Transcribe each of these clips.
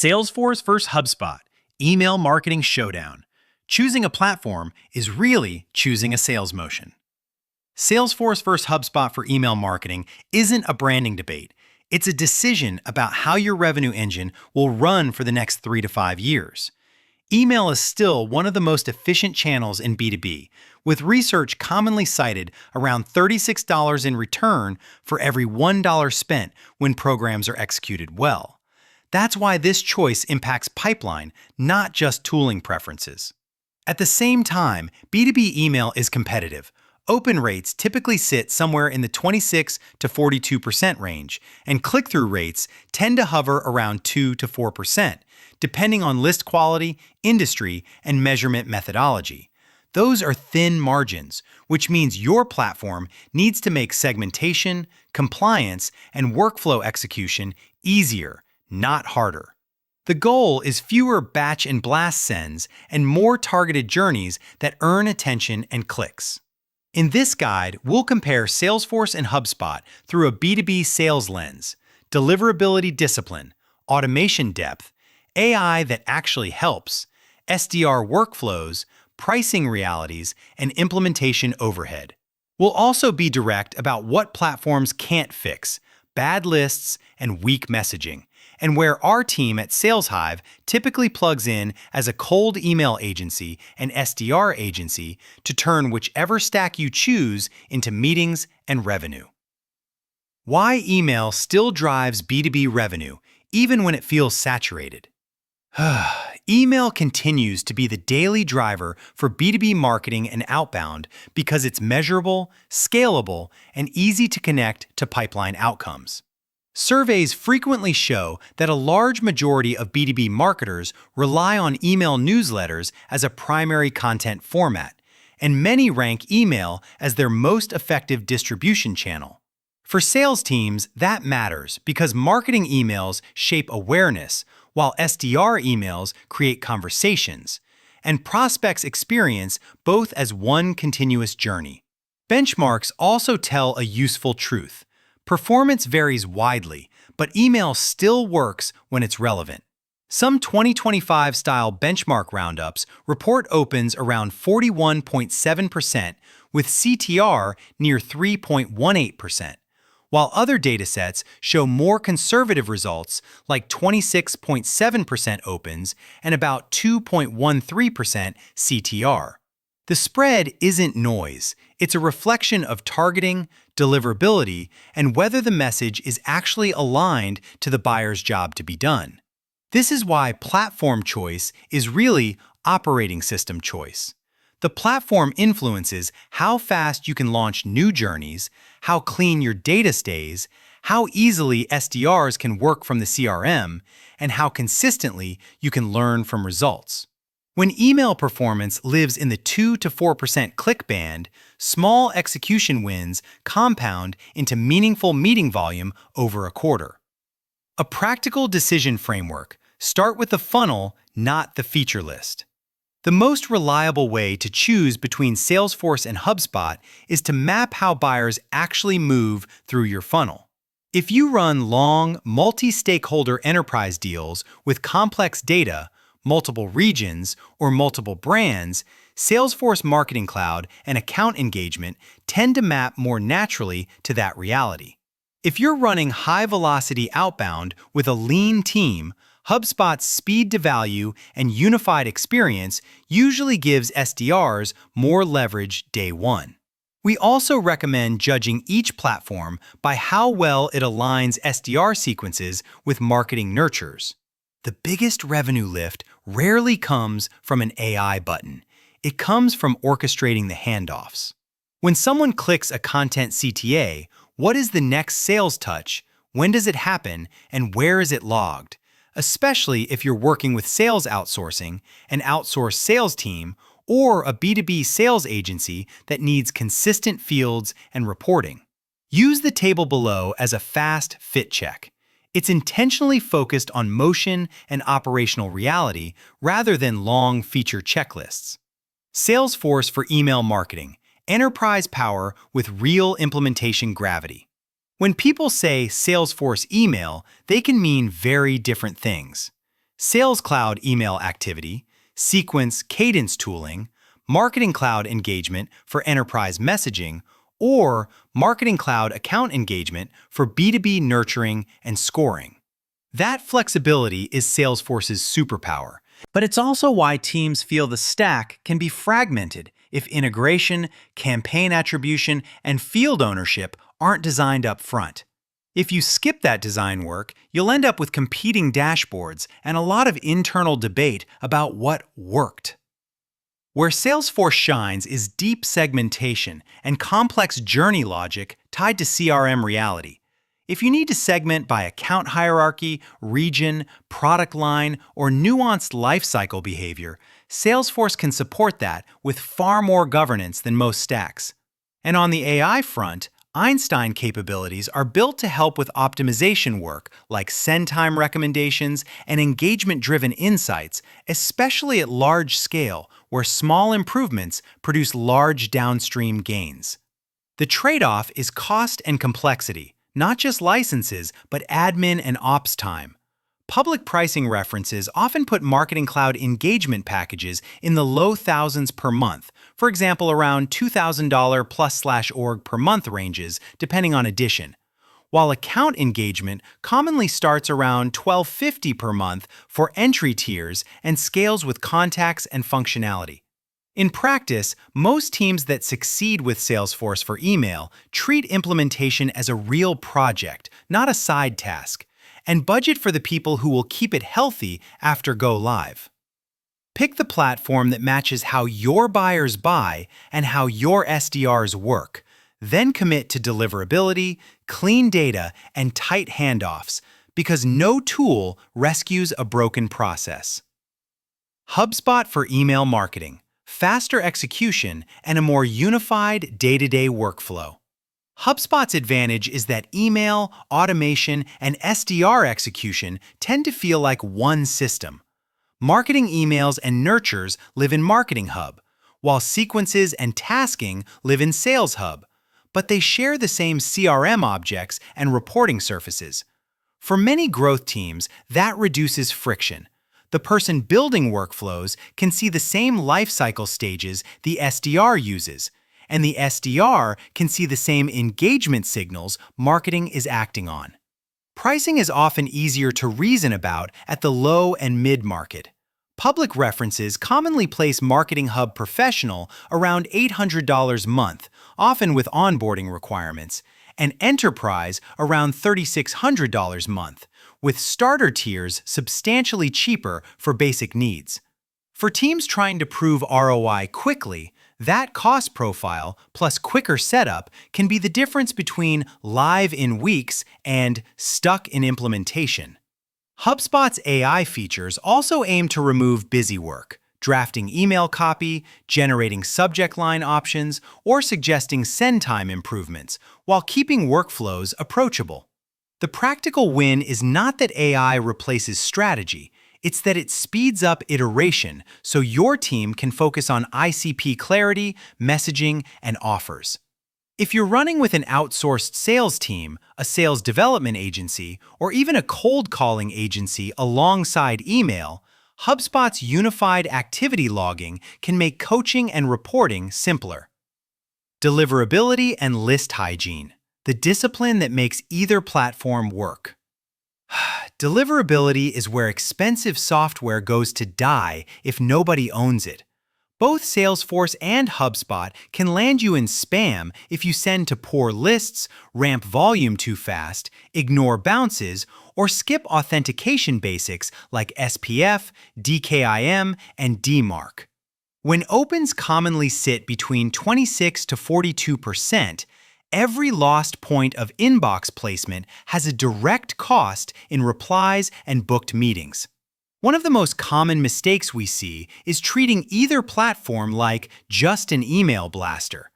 Salesforce versus HubSpot, email marketing showdown. Choosing a platform is really choosing a sales motion. Salesforce versus HubSpot for email marketing isn't a branding debate. It's a decision about how your revenue engine will run for the next 3 to 5 years. Email is still one of the most efficient channels in B2B, with research commonly cited around $36 in return for every $1 spent when programs are executed well. That's why this choice impacts pipeline, not just tooling preferences. At the same time, B2B email is competitive. Open rates typically sit somewhere in the 26 to 42% range, and click-through rates tend to hover around 2 to 4%, depending on list quality, industry, and measurement methodology. Those are thin margins, which means your platform needs to make segmentation, compliance, and workflow execution easier, not harder. The goal is fewer batch and blast sends and more targeted journeys that earn attention and clicks. In this guide, we'll compare Salesforce and HubSpot through a B2B sales lens, deliverability discipline, automation depth, AI that actually helps, SDR workflows, pricing realities, and implementation overhead. We'll also be direct about what platforms can't fix, bad lists, and weak messaging, and where our team at SalesHive typically plugs in as a cold email agency and SDR agency to turn whichever stack you choose into meetings and revenue. Why email still drives B2B revenue, even when it feels saturated? Email continues to be the daily driver for B2B marketing and outbound because it's measurable, scalable, and easy to connect to pipeline outcomes. Surveys frequently show that a large majority of B2B marketers rely on email newsletters as a primary content format, and many rank email as their most effective distribution channel. For sales teams, that matters because marketing emails shape awareness, while SDR emails create conversations, and prospects experience both as one continuous journey. Benchmarks also tell a useful truth. Performance varies widely, but email still works when it's relevant. Some 2025-style benchmark roundups report opens around 41.7% with CTR near 3.18%, while other datasets show more conservative results like 26.7% opens and about 2.13% CTR. The spread isn't noise. It's a reflection of targeting, deliverability, and whether the message is actually aligned to the buyer's job to be done. This is why platform choice is really operating system choice. The platform influences how fast you can launch new journeys, how clean your data stays, how easily SDRs can work from the CRM, and how consistently you can learn from results. When email performance lives in the 2 to 4% click band, small execution wins compound into meaningful meeting volume over a quarter. A practical decision framework: start with the funnel, not the feature list. The most reliable way to choose between Salesforce and HubSpot is to map how buyers actually move through your funnel. If you run long, multi-stakeholder enterprise deals with complex data, multiple regions, or multiple brands, Salesforce Marketing Cloud and account engagement tend to map more naturally to that reality. If you're running high-velocity outbound with a lean team, HubSpot's speed to value and unified experience usually gives SDRs more leverage day one. We also recommend judging each platform by how well it aligns SDR sequences with marketing nurtures. The biggest revenue lift rarely comes from an AI button. It comes from orchestrating the handoffs. When someone clicks a content CTA, what is the next sales touch? When does it happen? And where is it logged? Especially if you're working with sales outsourcing, an outsourced sales team, or a B2B sales agency that needs consistent fields and reporting. Use the table below as a fast fit check. It's intentionally focused on motion and operational reality rather than long feature checklists. Salesforce for email marketing, enterprise power with real implementation gravity. When people say Salesforce email, they can mean very different things. Sales Cloud email activity, Sequence cadence tooling, Marketing Cloud engagement for enterprise messaging, or Marketing Cloud account engagement for B2B nurturing and scoring. That flexibility is Salesforce's superpower, but it's also why teams feel the stack can be fragmented if integration, campaign attribution, and field ownership aren't designed up front. If you skip that design work, you'll end up with competing dashboards and a lot of internal debate about what worked. Where Salesforce shines is deep segmentation and complex journey logic tied to CRM reality. If you need to segment by account hierarchy, region, product line, or nuanced lifecycle behavior, Salesforce can support that with far more governance than most stacks. And on the AI front, Einstein capabilities are built to help with optimization work like send time recommendations and engagement-driven insights, especially at large scale where small improvements produce large downstream gains. The trade-off is cost and complexity, not just licenses, but admin and ops time. Public pricing references often put Marketing Cloud engagement packages in the low thousands per month, for example around $2,000 plus/org per month ranges, depending on edition, while account engagement commonly starts around $1,250 per month for entry tiers and scales with contacts and functionality. In practice, most teams that succeed with Salesforce for email treat implementation as a real project, not a side task, and budget for the people who will keep it healthy after go live. Pick the platform that matches how your buyers buy and how your SDRs work. Then commit to deliverability, clean data, and tight handoffs, because no tool rescues a broken process. HubSpot for email marketing, faster execution, and a more unified day-to-day workflow. HubSpot's advantage is that email, automation, and SDR execution tend to feel like one system. Marketing emails and nurtures live in Marketing Hub, while sequences and tasking live in Sales Hub, but they share the same CRM objects and reporting surfaces. For many growth teams, that reduces friction. The person building workflows can see the same lifecycle stages the SDR uses, and the SDR can see the same engagement signals marketing is acting on. Pricing is often easier to reason about at the low and mid-market. Public references commonly place Marketing Hub Professional around $800 a month, often with onboarding requirements, and Enterprise around $3,600 a month, with starter tiers substantially cheaper for basic needs. For teams trying to prove ROI quickly, that cost profile plus quicker setup can be the difference between live in weeks and stuck in implementation. HubSpot's AI features also aim to remove busy work, drafting email copy, generating subject line options, or suggesting send time improvements, while keeping workflows approachable. The practical win is not that AI replaces strategy, it's that it speeds up iteration so your team can focus on ICP clarity, messaging, and offers. If you're running with an outsourced sales team, a sales development agency, or even a cold calling agency alongside email, HubSpot's unified activity logging can make coaching and reporting simpler. Deliverability and list hygiene, the discipline that makes either platform work. Deliverability is where expensive software goes to die if nobody owns it. Both Salesforce and HubSpot can land you in spam if you send to poor lists, ramp volume too fast, ignore bounces, or skip authentication basics like SPF, DKIM, and DMARC. When opens commonly sit between 26 to 42%, every lost point of inbox placement has a direct cost in replies and booked meetings. One of the most common mistakes we see is treating either platform like just an email blaster.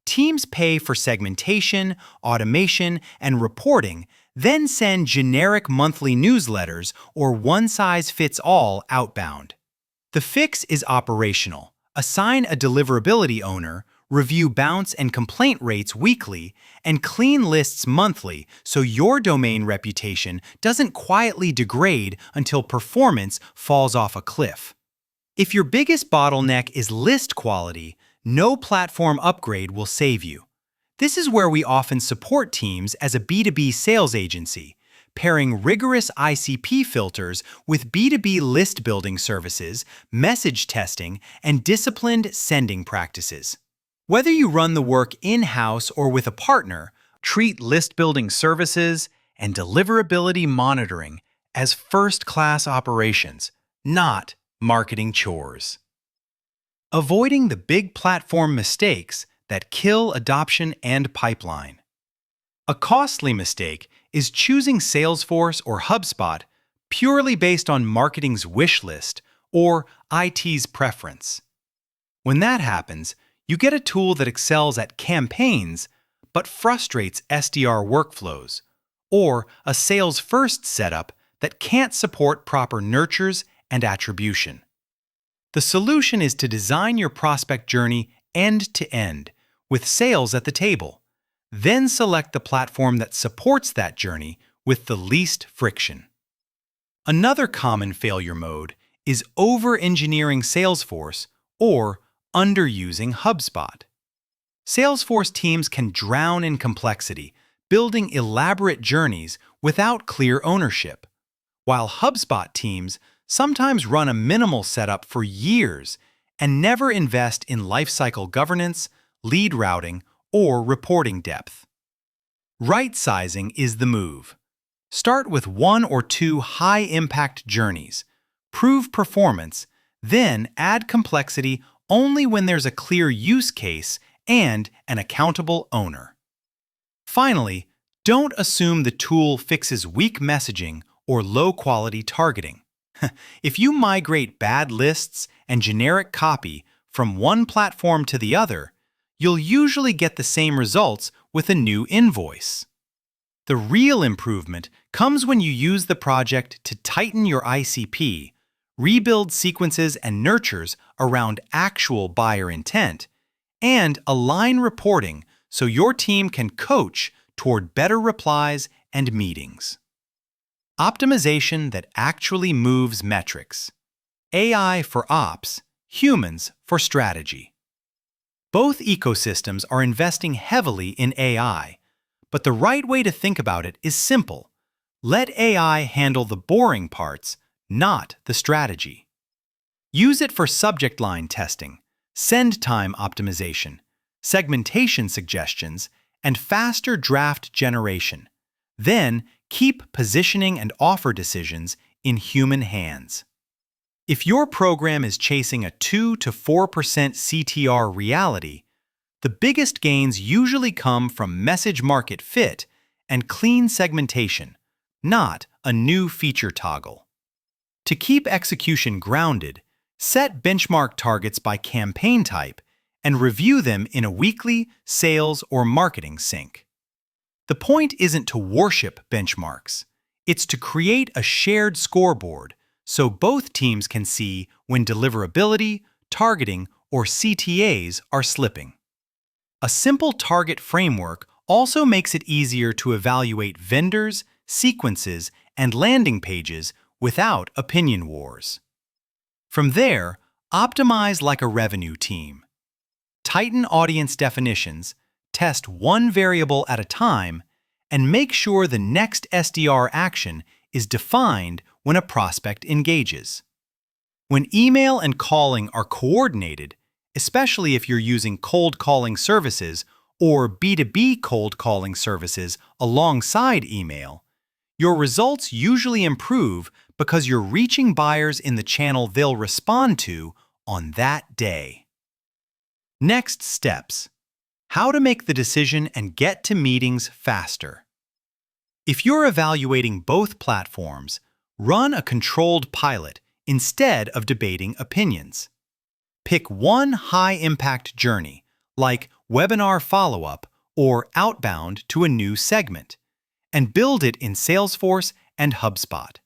Teams pay for segmentation, automation, and reporting, then send generic monthly newsletters or one-size-fits-all outbound. The fix is operational. Assign a deliverability owner, review bounce and complaint rates weekly, and clean lists monthly so your domain reputation doesn't quietly degrade until performance falls off a cliff. If your biggest bottleneck is list quality, no platform upgrade will save you. This is where we often support teams as a B2B sales agency, pairing rigorous ICP filters with B2B list building services, message testing, and disciplined sending practices. Whether you run the work in-house or with a partner, treat list building services and deliverability monitoring as first-class operations, not marketing chores. Avoiding the big platform mistakes that kill adoption and pipeline. A costly mistake is choosing Salesforce or HubSpot purely based on marketing's wish list or IT's preference. When that happens, you get a tool that excels at campaigns but frustrates SDR workflows, or a sales-first setup that can't support proper nurtures and attribution. The solution is to design your prospect journey end-to-end, with sales at the table. Then select the platform that supports that journey with the least friction. Another common failure mode is over-engineering Salesforce or underusing HubSpot. Salesforce teams can drown in complexity, building elaborate journeys without clear ownership, while HubSpot teams sometimes run a minimal setup for years and never invest in lifecycle governance, lead routing, or reporting depth. Right-sizing is the move. Start with 1 or 2 high-impact journeys, prove performance, then add complexity only when there's a clear use case and an accountable owner. Finally, don't assume the tool fixes weak messaging or low-quality targeting. If you migrate bad lists and generic copy from one platform to the other, you'll usually get the same results with a new invoice. The real improvement comes when you use the project to tighten your ICP, rebuild sequences and nurtures around actual buyer intent, and align reporting so your team can coach toward better replies and meetings. Optimization that actually moves metrics. AI for ops, humans for strategy. Both ecosystems are investing heavily in AI, but the right way to think about it is simple. Let AI handle the boring parts, not the strategy. Use it for subject line testing, send time optimization, segmentation suggestions, and faster draft generation. Then, keep positioning and offer decisions in human hands. If your program is chasing a 2 to 4% CTR reality, the biggest gains usually come from message market fit and clean segmentation, not a new feature toggle. To keep execution grounded, set benchmark targets by campaign type and review them in a weekly sales or marketing sync. The point isn't to worship benchmarks. It's to create a shared scoreboard so both teams can see when deliverability, targeting, or CTAs are slipping. A simple target framework also makes it easier to evaluate vendors, sequences, and landing pages without opinion wars. From there, optimize like a revenue team. Tighten audience definitions, test one variable at a time, and make sure the next SDR action is defined when a prospect engages. When email and calling are coordinated, especially if you're using cold calling services or B2B cold calling services alongside email, your results usually improve because you're reaching buyers in the channel they'll respond to on that day. Next steps. How to make the decision and get to meetings faster. If you're evaluating both platforms, run a controlled pilot instead of debating opinions. Pick one high-impact journey, like webinar follow-up or outbound to a new segment, and build it in Salesforce and HubSpot.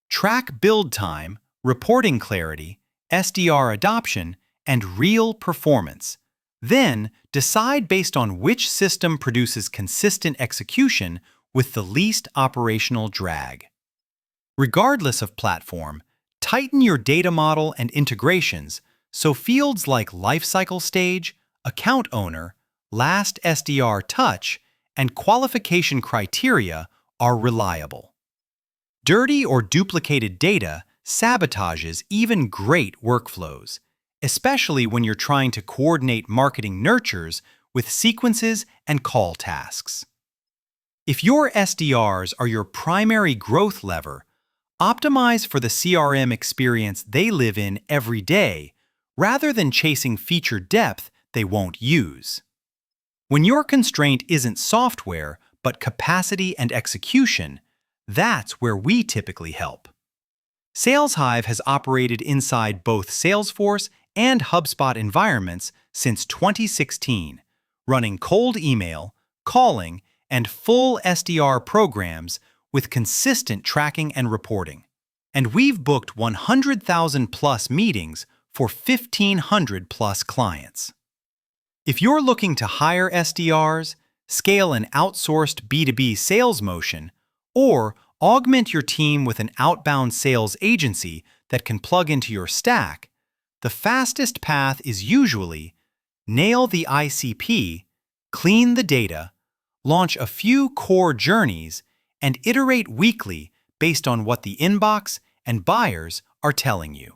Track build time, reporting clarity, SDR adoption, and real performance. Then, decide based on which system produces consistent execution with the least operational drag. Regardless of platform, tighten your data model and integrations so fields like lifecycle stage, account owner, last SDR touch, and qualification criteria are reliable. Dirty or duplicated data sabotages even great workflows, especially when you're trying to coordinate marketing nurtures with sequences and call tasks. If your SDRs are your primary growth lever, optimize for the CRM experience they live in every day rather than chasing feature depth they won't use. When your constraint isn't software, but capacity and execution, that's where we typically help. SalesHive has operated inside both Salesforce and HubSpot environments since 2016, running cold email, calling, and full SDR programs with consistent tracking and reporting. And we've booked 100,000 plus meetings for 1,500 plus clients. If you're looking to hire SDRs, scale an outsourced B2B sales motion, or augment your team with an outbound sales agency that can plug into your stack, the fastest path is usually nail the ICP, clean the data, launch a few core journeys, and iterate weekly based on what the inbox and buyers are telling you.